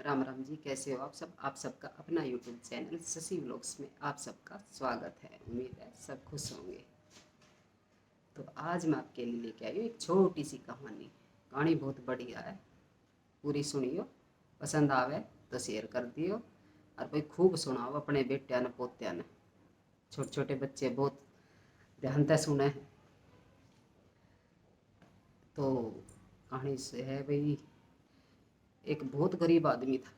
राम राम जी, कैसे हो आप सब। आप सबका अपना यूट्यूब चैनल शशि व्लॉग्स में आप सबका स्वागत है। उम्मीद है सब खुश होंगे। तो आज मैं आपके लिए लेके आई हूँ एक छोटी सी कहानी। कहानी बहुत बढ़िया है, पूरी सुनियो। पसंद आवे तो शेयर कर दियो, और भाई खूब सुनाओ अपने बेटिया ने पोत्या ने। छोटे छोटे बच्चे बहुत ध्यान से सुने हैं। तो कहानी से है भाई, एक बहुत गरीब आदमी था।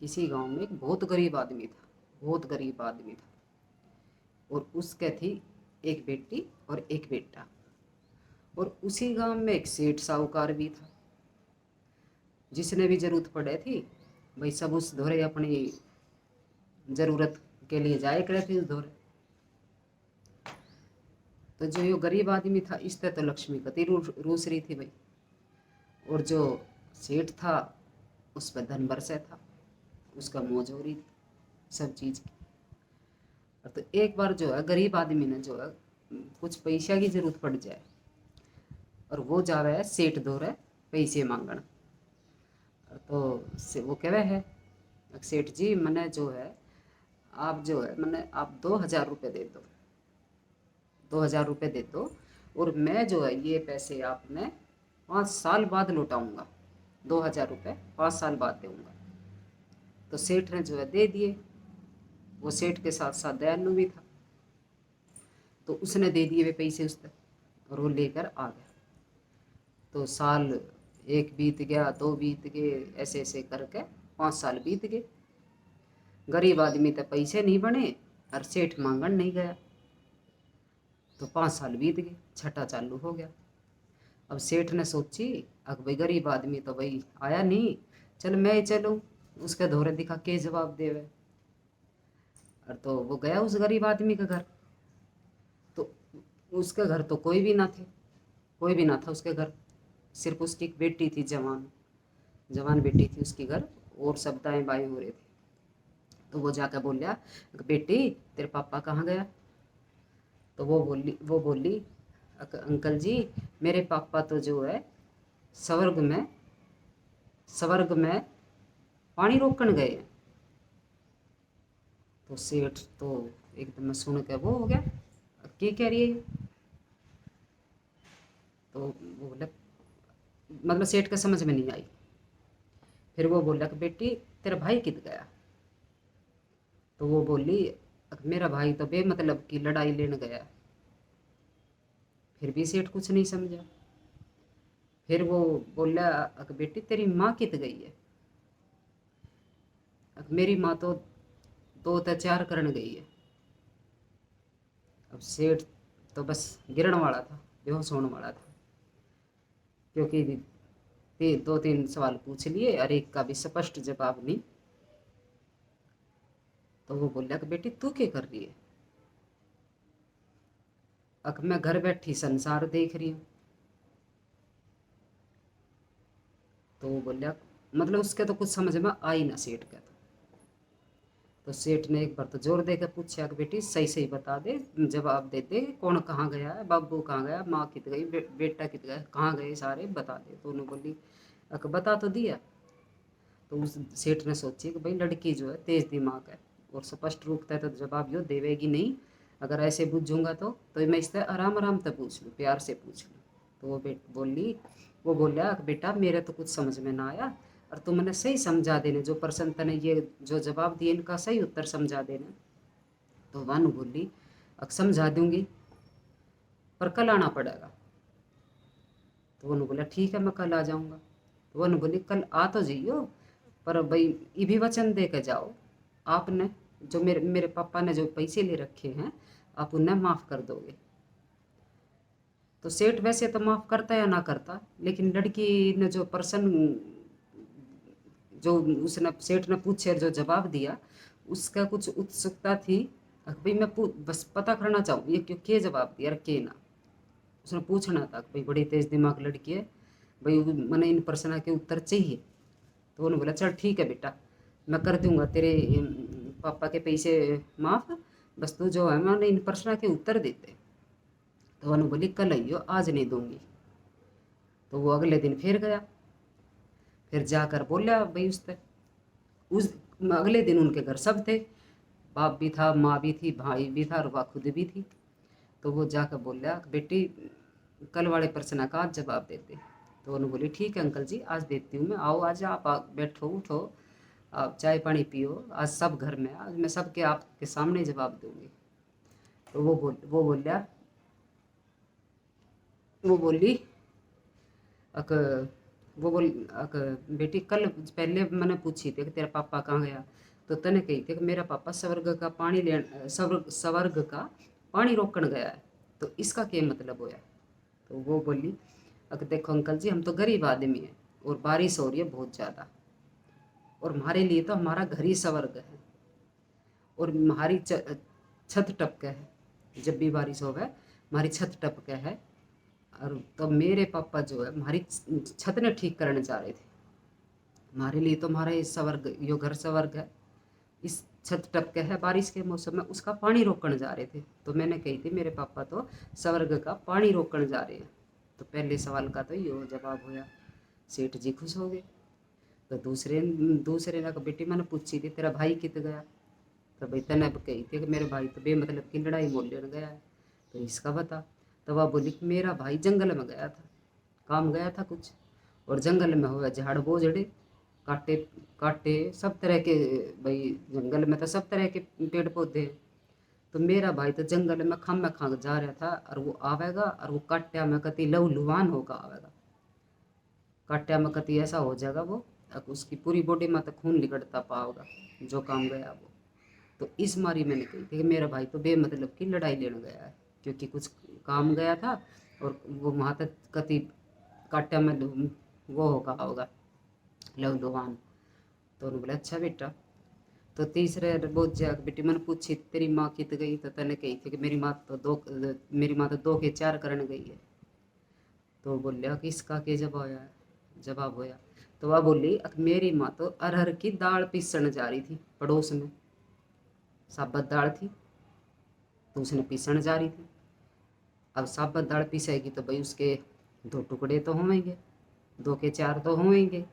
किसी गांव में एक बहुत गरीब आदमी था, बहुत गरीब आदमी था। और उसके थी एक बेटी और एक बेटा। और उसी गांव में एक सेठ साहूकार भी था, जिसने भी जरूरत पड़े थी भाई सब उस धोरे अपनी ज़रूरत के लिए जाए करे थे उस धोरे। तो जो ये गरीब आदमी था, इससे तो लक्ष्मी कति रूस रही थी भाई। और जो सेठ था उस पर धन बरसे था, उसका मौज हो रही थी सब चीज़ की। तो एक बार जो है गरीब आदमी ने जो है कुछ पैसा की जरूरत पड़ जाए, और वो जावे है सेठ धोरे पैसे मांगण। तो से वो कहे है, सेठ जी मैंने जो है आप जो है मैंने आप 2,000 रुपये दे दो, 2,000 रुपये दे दो, और मैं जो है ये पैसे आपने 5 साल बाद लौटाऊंगा। 2,000 रुपये 5 साल बाद दूंगा। तो सेठ ने जो है दे दिए। वो सेठ के साथ साथ दयालु भी था, तो उसने दे दिए वे पैसे उसने, और वो लेकर आ गया। तो साल एक बीत गया, दो बीत गए, ऐसे ऐसे करके 5 साल बीत गए। गरीब आदमी तो पैसे नहीं बने और सेठ मांगन नहीं गया। तो 5 साल बीत गए, छठा चालू हो गया। अब सेठ ने सोची, अब भाई गरीब आदमी तो भाई आया नहीं, चल मैं ही चलूँ उसके धोरे दिखा के जवाब देवे। और तो वो गया उस गरीब आदमी के घर। तो उसके घर तो कोई भी ना थे, कोई भी ना था उसके घर। सिर्फ उसकी एक बेटी थी, जवान जवान बेटी थी उसके घर, और सब दाएं बाएं हो रहे थे। तो वो जाकर बोलिया, बेटी तेरे पापा कहाँ गया। तो वो बोली अंकल जी मेरे पापा तो जो है स्वर्ग में स्वर्ग में पानी रोकन गए हैं। तो सेठ तो एकदम सुन के वो हो गया, क्या कह रही है ये? तो वो बोला, मतलब सेठ के समझ में नहीं आई। फिर वो बोला कि बेटी तेरा भाई कित गया। तो वो बोली, मेरा भाई तो बेमतलब की लड़ाई लेने गया। फिर भी सेठ कुछ नहीं समझा। फिर वो बोला, बेटी तेरी माँ कित गई है। मेरी माँ तो 2 ते 4 करन गई है। अब सेठ तो बस गिरने वाला था, बेहोश होने वाला था, क्योंकि 2-3 सवाल पूछ लिए और एक का भी स्पष्ट जवाब नहीं। तो वो बोला कि बेटी तू क्या कर रही है। मैं घर बैठी संसार देख रही हूँ। तो वो बोला, मतलब उसके तो कुछ समझ में आई ना सेठ का। तो सेठ ने एक बार तो जोर देकर पूछा कि बेटी सही सही बता दे, जवाब दे दे, कौन कहाँ गया है, बाबू कहाँ गया, माँ कित गई, बेटा कित गया, कहाँ गए सारे बता दे। तो उन्होंने बोली, बता तो दिया। तो उस सेठ ने सोची कि भाई लड़की जो है तेज दिमाग है, और स्पष्ट रूप है तो जवाब यो देवेगी नहीं। अगर ऐसे पूछूंगा तो मैं इससे आराम आराम से पूछ लूँ, प्यार से पूछ लूँ। तो वो बोला कि बेटा मेरे तो कुछ समझ में ना आया, और तुम मैंने सही समझा देने, जो प्रश्न तने ये जो जवाब दिए इनका सही उत्तर समझा देने। तो वानु बोली, अब समझा दूंगी पर कल आना पड़ेगा। तो वो बोला ठीक है मैं कल आ जाऊंगा। तो वो बोली कल आ तो जाइयो, पर भाई ये भी वचन दे के जाओ, आपने जो मेरे मेरे पापा ने जो पैसे ले रखे हैं आप उन्हें माफ़ कर दोगे। तो सेठ वैसे तो माफ़ करता या ना करता, लेकिन लड़की ने जो प्रश्न जो उसने सेठ ने पूछे जो जवाब दिया, उसका कुछ उत्सुकता थी। भाई मैं बस पता करना चाहूँ ये क्यों के जवाब दिया के ना। उसने पूछना था भाई बड़ी तेज दिमाग लड़की है, भाई मैंने इन प्रश्न के उत्तर चाहिए। तो उन्होंने बोला चल ठीक है बेटा, मैं कर दूंगा तेरे पापा के पैसे माफ़, बस तू जो है मैंने इन प्रश्न के उत्तर देते। तो उन्होंने बोली कल आइयो, आज नहीं दूंगी। तो वो अगले दिन फिर गया। फिर जाकर बोला भाई उस अगले दिन उनके घर सब थे, बाप भी था, माँ भी थी, भाई भी था और वह खुद भी थी। तो वो जाकर बोला बेटी कल वाले प्रश्न का आज जवाब देते। तो उन्होंने बोली ठीक है अंकल जी आज देती हूँ मैं, आओ आज आप बैठो उठो, आप चाय पानी पियो, आज सब घर में, आज मैं सबके आपके सामने जवाब दूंगी। तो वो बोली अक वो बोल अक बेटी कल पहले मैंने पूछी थी कि तेरा पापा कहाँ गया, तो तने कही थी कि मेरा पापा स्वर्ग का पानी रोकन गया है, तो इसका क्या मतलब होया। तो वो बोली अगर देखो अंकल जी हम तो गरीब आदमी हैं और बारिश हो रही है बहुत ज़्यादा, और हमारे लिए तो हमारा घर ही स्वर्ग है, और हमारी छत टपके है, जब भी बारिश होवे हमारी छत टपके है। और तो मेरे पापा जो है हमारी छत ने ठीक करने जा रहे थे, हमारे लिए तो हमारा ये स्वर्ग, यो घर स्वर्ग है, इस छत टपके है बारिश के मौसम में, उसका पानी रोकने जा रहे थे। तो मैंने कही थी मेरे पापा तो स्वर्ग का पानी रोकने जा रहे हैं। तो पहले सवाल का तो यो जवाब होया, सेठ जी खुश हो गए। तो दूसरे दूसरे ने कहा बेटी मैंने पूछी थी तेरा भाई कित गया, तो भाई तने अब कही थी कि मेरे भाई तो बेमतलब की लड़ाई मोलने गया है, तो इसका बता। तो वह बोली कि मेरा भाई जंगल में गया था, काम गया था कुछ, और जंगल में हुआ झाड़ बोझड़े, काटे काटे सब तरह के, भाई जंगल में तो सब तरह के पेड़ पौधे हैं। तो मेरा भाई तो जंगल में खम में खा जा रहा था, और वो आवेगा और वो काट्या में कति लहू लुहान होकर आवेगा, काट्या में कति ऐसा हो जाएगा वो, अब उसकी पूरी बॉडी में तो खून निकलता पाओगा जो काम गया वो। तो इस मारी मैंने कही थी कि मेरा भाई तो बेमतलब की लड़ाई लेने गया है, क्योंकि कुछ काम गया था, और वो वहाँ तक कति काट्या में वो होगा होगा लव लुहान। तो उन्होंने बोला अच्छा बेटा। तो तीसरे बहुत जाग बेटी मैंने पूछी तेरी माँ कित गई, तो तने कही थी कि मेरी माँ तो दो के चार करने गई है। तो बोलिया कि इसका क्या जवाब होया। तो वह बोली मेरी माँ तो अरहर की दाल पीसने जा रही थी, पड़ोस में साबत दाल थी, तो उसने पीसने जा रही थी। अब साबत दाल पीसेगी तो भाई उसके दो टुकड़े तो होंगे, दो के चार तो होंगे।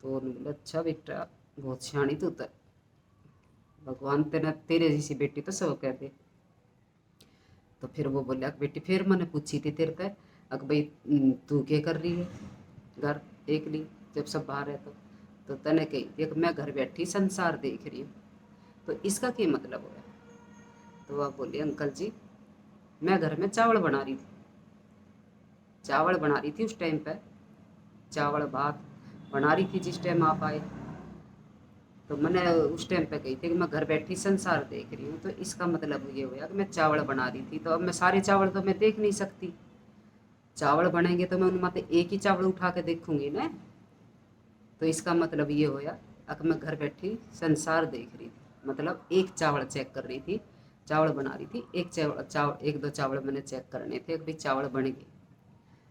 तो उन्होंने बोला अच्छा बेटा बहुत सियाणी तू तो, भगवान तेरा तेरे जैसी बेटी तो सब कहते। तो फिर वो बोला बेटी फिर मैंने पूछी थी तेरे से अक भाई तू क्या कर रही है घर एक ली जब सब बाहर है। तो तने कही देख मैं घर बैठी संसार देख रही हूँ, तो इसका क्या मतलब हो। तो वह बोली अंकल जी मैं घर में चावल बना रही थी, चावल बना रही थी उस टाइम पे, चावल भात बना रही थी जिस टाइम आप आए। तो मैंने उस टाइम पे कही थी कि मैं घर बैठी संसार देख रही हूँ, तो इसका मतलब ये हुआ कि मैं चावल बना रही थी। तो अब मैं सारे चावल तो मैं देख नहीं सकती, चावल बनेंगे तो मैं उनमें से एक ही चावल उठा के देखूंगी ना। तो इसका मतलब ये होया कि मैं घर बैठी संसार देख रही थी, मतलब एक चावल चेक कर रही थी, चावल बना रही थी, एक दो चावल मैंने चेक करने थे कि भाई चावल बन गए।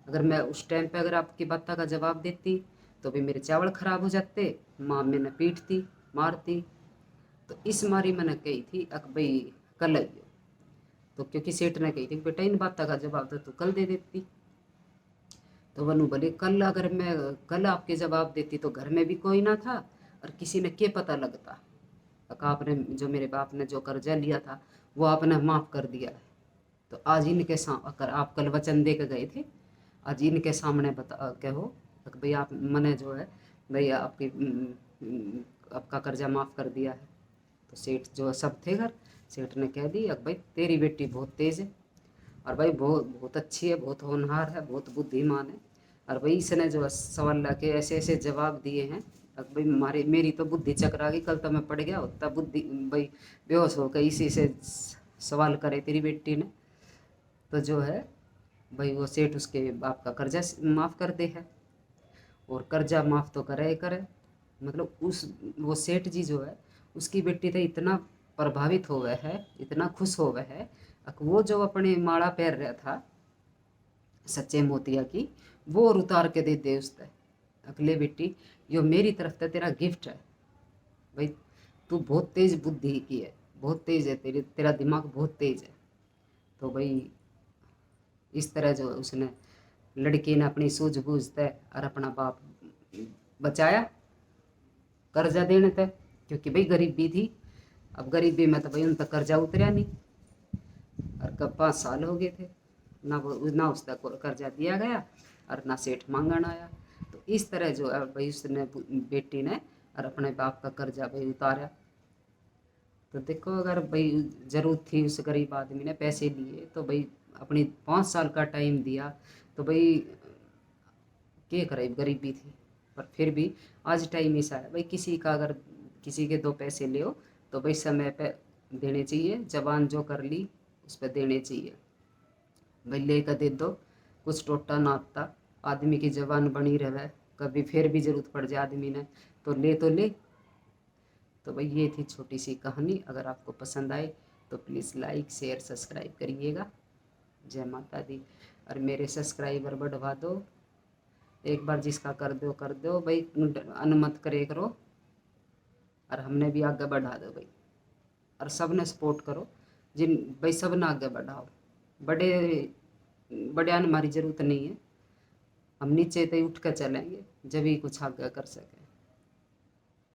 अगर मैं उस टाइम पे अगर आपकी बात का जवाब देती तो भी मेरे चावल खराब हो जाते, माँ मैंने पीटती मारती। तो इस मारी मैंने कही थी अक भाई कल आइयो। तो क्योंकि सेठ ने कही थी बेटा इन बातों का जवाब तो तू कल दे देती। तो वनु बोले कल अगर मैं कल आपके जवाब देती तो घर में भी कोई ना था, और किसी ने क्या पता लगता। आपने जो मेरे बाप ने जो कर्जा लिया था वो आपने माफ़ कर दिया है। तो आज इनके अगर आप कल वचन दे के गए थे, आज इनके सामने बता कहो कि भाई आप मैंने जो है भाई आपका कर्जा माफ़ कर दिया है। तो सेठ जो सब थे घर, सेठ ने कह दी भाई तेरी बेटी बहुत तेज़ है, और भाई बहुत बहुत अच्छी है, बहुत होनहार है, बहुत बुद्धिमान है, और भाई इसने जो सवाल ला के ऐसे ऐसे जवाब दिए हैं। अब भाई मेरी तो बुद्धि चकरा गई, कल तो मैं पड़ गया होता बुद्धि भाई बेहोश होकर इसी से सवाल करे तेरी बेटी ने। तो जो है भाई वो सेठ उसके बाप का कर्जा माफ़ कर दे है, और कर्जा माफ़ तो करे ही करे। मतलब उस वो सेठ जी जो है उसकी बेटी तो इतना प्रभावित हो गया है, इतना खुश हो गया है, वो जो अपने माला पहन रहा था सच्चे मोतिया की, वो और उतार के दे दे उसने। अगले बेटी यो मेरी तरफ से तेरा गिफ्ट है, भाई तू बहुत तेज बुद्धि की है, बहुत तेज है, तेरा दिमाग बहुत तेज है। तो भाई इस तरह जो उसने लड़की ने अपनी सूझबूझ तय और अपना बाप बचाया कर्जा देने तक, क्योंकि भाई गरीबी थी। अब गरीबी में तो भाई उन तक कर्जा उतरा नहीं, और कब 5 साल हो गए थे ना उस तक कर्जा दिया गया और ना सेठ मांगन आया। तो इस तरह जो है भाई उसने बेटी ने और अपने बाप का कर्जा भाई उतारा। तो देखो अगर भाई जरूरत थी उस गरीब आदमी ने पैसे लिए तो भाई अपनी 5 साल का टाइम दिया, तो भाई क्या करे, गरीबी थी। पर फिर भी आज टाइम ऐसा है भाई, किसी का अगर किसी के 2 पैसे ले तो भाई समय पे देने चाहिए, जवान जो कर ली उस पर देने चाहिए। भाई ले कर दे दो, कुछ टोटा नापता, आदमी की जवान बनी रहे, कभी फिर भी जरूरत पड़ जाए आदमी ने तो ले। तो भाई ये थी छोटी सी कहानी। अगर आपको पसंद आए तो प्लीज़ लाइक शेयर सब्सक्राइब करिएगा। जय माता दी। और मेरे सब्सक्राइबर बढ़वा दो, एक बार जिसका कर दो भाई, अनुमत करे करो, और हमने भी आगे बढ़ा दो भाई, और सब ने सपोर्ट करो। जिन भाई सब ने आगे बढ़ाओ, बड़े बड़े हमारी ज़रूरत नहीं है, हम नीचे तो उठ कर चलेंगे जब भी कुछ आगे कर सके।